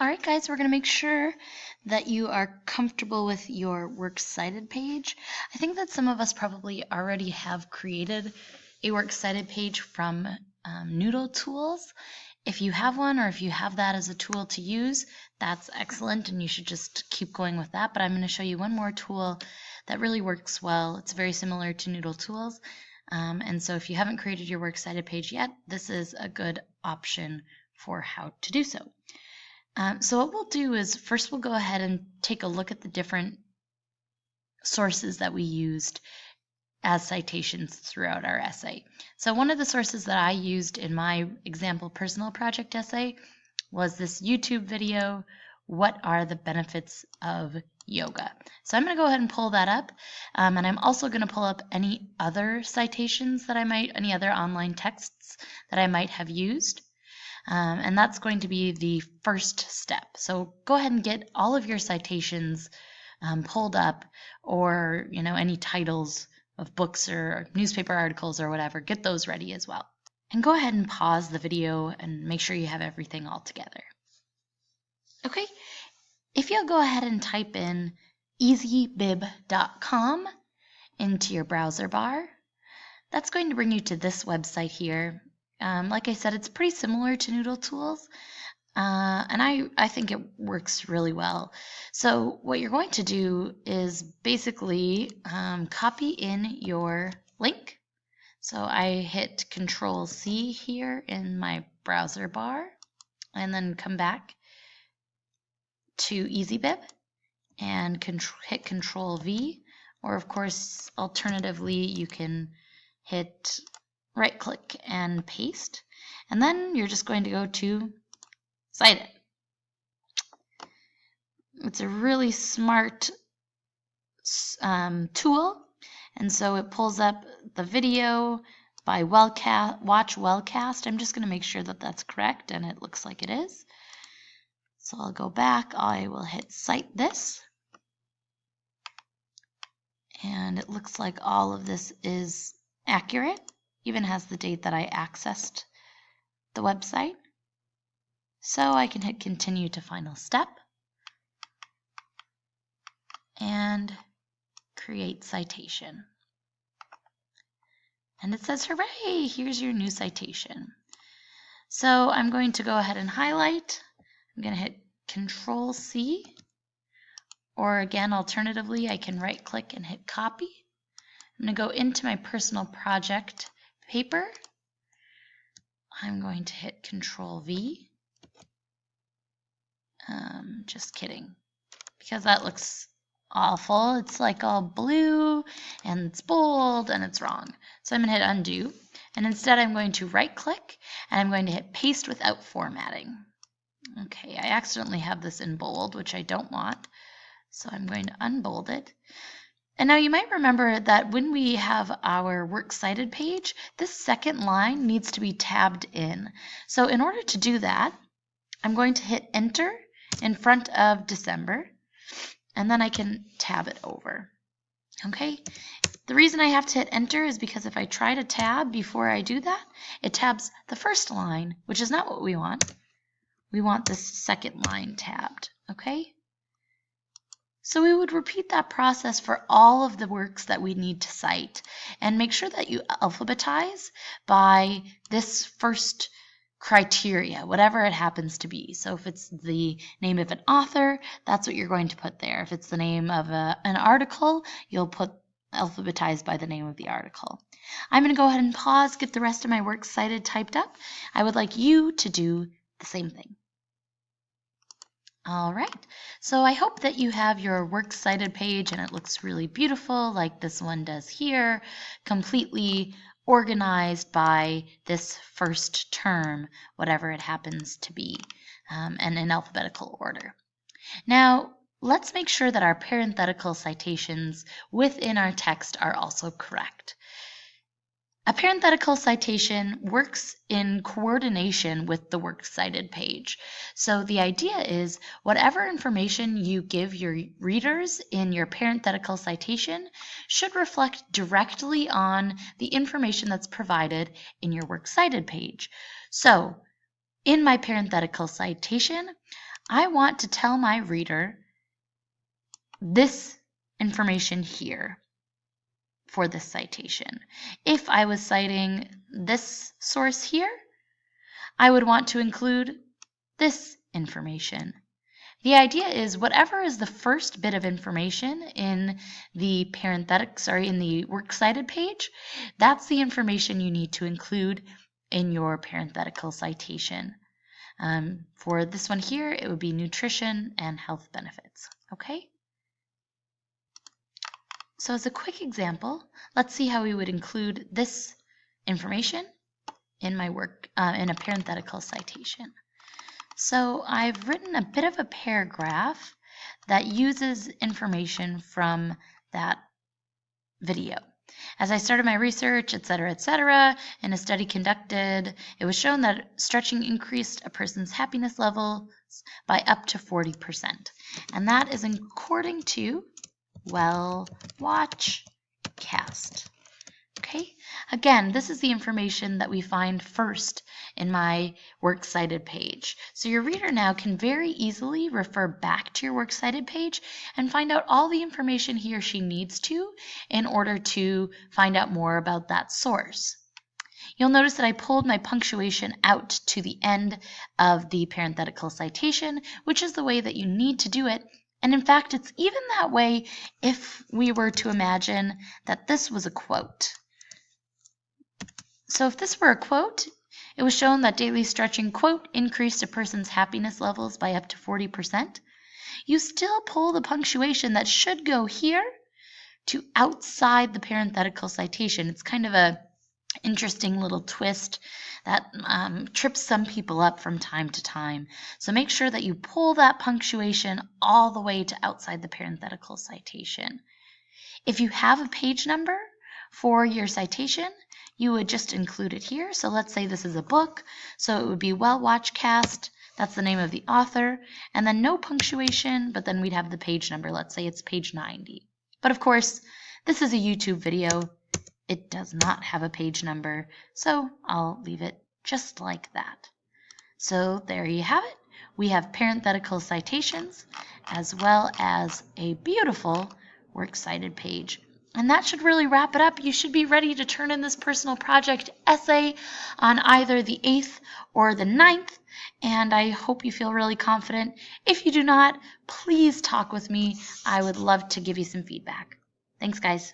All right, guys, we're going to make sure that you are comfortable with your Works Cited page. I think that some of us probably already have created a Works Cited page from Noodle Tools. If you have one, or if you have that as a tool to use, that's excellent, and you should just keep going with that. But I'm going to show you one more tool that really works well. It's very similar to Noodle Tools. And so if you haven't created your Works Cited page yet, this is a good option for how to do so. So what we'll do is first we'll go ahead and take a look at the different sources that we used as citations throughout our essay. So one of the sources that I used in my example personal project essay was this YouTube video, What Are the Benefits of Yoga? So I'm going to go ahead and pull that up, and I'm also going to pull up any other citations that any other online texts that I might have used. And that's going to be the first step. So go ahead and get all of your citations pulled up, or any titles of books or newspaper articles or whatever. Get those ready as well. And go ahead and pause the video and make sure you have everything all together. Okay, if you'll go ahead and type in easybib.com into your browser bar, that's going to bring you to this website here. Like I said, it's pretty similar to Noodle Tools, and I think it works really well. So what you're going to do is basically copy in your link. So I hit Control-C here in my browser bar, and then come back to EasyBib and hit Control-V, or of course, alternatively, you can hit right-click and paste, and then you're just going to go to Cited. It's a really smart tool, and so it pulls up the video by Watch Wellcast. I'm just going to make sure that that's correct, and it looks like it is. So I'll go back. I will hit Cite this, and it looks like all of this is accurate. Even has the date that I accessed the website. So I can hit Continue to Final Step and create citation. And it says, hooray, here's your new citation. So I'm going to go ahead and highlight. I'm going to hit Control-C, or again, alternatively, I can right-click and hit Copy. I'm going to go into my personal project paper. I'm going to hit Control-V. Just kidding, because that looks awful. It's like all blue and it's bold and it's wrong. So I'm going to hit Undo, and instead I'm going to right-click and I'm going to hit Paste without formatting. Okay, I accidentally have this in bold, which I don't want, so I'm going to unbold it. And now you might remember that when we have our Works Cited page, this second line needs to be tabbed in. So in order to do that, I'm going to hit Enter in front of December, and then I can tab it over. Okay, the reason I have to hit Enter is because if I try to tab before I do that, it tabs the first line, which is not what we want. We want this second line tabbed. Okay, so we would repeat that process for all of the works that we need to cite, and make sure that you alphabetize by this first criteria, whatever it happens to be. So if it's the name of an author, that's what you're going to put there. If it's the name of an article, you'll put alphabetized by the name of the article. I'm going to go ahead and pause, get the rest of my Works Cited typed up. I would like you to do the same thing. All right, so I hope that you have your Works Cited page and it looks really beautiful like this one does here, completely organized by this first term, whatever it happens to be, and in alphabetical order. Now, let's make sure that our parenthetical citations within our text are also correct. A parenthetical citation works in coordination with the Works Cited page. So the idea is whatever information you give your readers in your parenthetical citation should reflect directly on the information that's provided in your Works Cited page. So in my parenthetical citation, I want to tell my reader this information here for this citation. If I was citing this source here, I would want to include this information. The idea is whatever is the first bit of information in the in the works cited page, that's the information you need to include in your parenthetical citation. For this one here, it would be nutrition and health benefits. Okay? So as a quick example, let's see how we would include this information in my work in a parenthetical citation. So I've written a bit of a paragraph that uses information from that video. As I started my research, etc., in a study conducted, it was shown that stretching increased a person's happiness levels by up to 40%. And that is according to Watchcast. Okay, again, this is the information that we find first in my works cited page. So your reader now can very easily refer back to your works cited page and find out all the information he or she needs to in order to find out more about that source. You'll notice that I pulled my punctuation out to the end of the parenthetical citation, which is the way that you need to do it. And in fact, it's even that way if we were to imagine that this was a quote. So if this were a quote, it was shown that daily stretching, quote, increased a person's happiness levels by up to 40%. You still pull the punctuation that should go here to outside the parenthetical citation. It's kind of a interesting little twist that trips some people up from time to time. So make sure that you pull that punctuation all the way to outside the parenthetical citation. If you have a page number for your citation, you would just include it here. So let's say this is a book, so it would be Watchcast, that's the name of the author, and then no punctuation, but then we'd have the page number. Let's say it's page 90. But of course, this is a YouTube video. It does not have a page number, so I'll leave it just like that. So there you have it. We have parenthetical citations as well as a beautiful works cited page. And that should really wrap it up. You should be ready to turn in this personal project essay on either the 8th or the 9th. And I hope you feel really confident. If you do not, please talk with me. I would love to give you some feedback. Thanks, guys.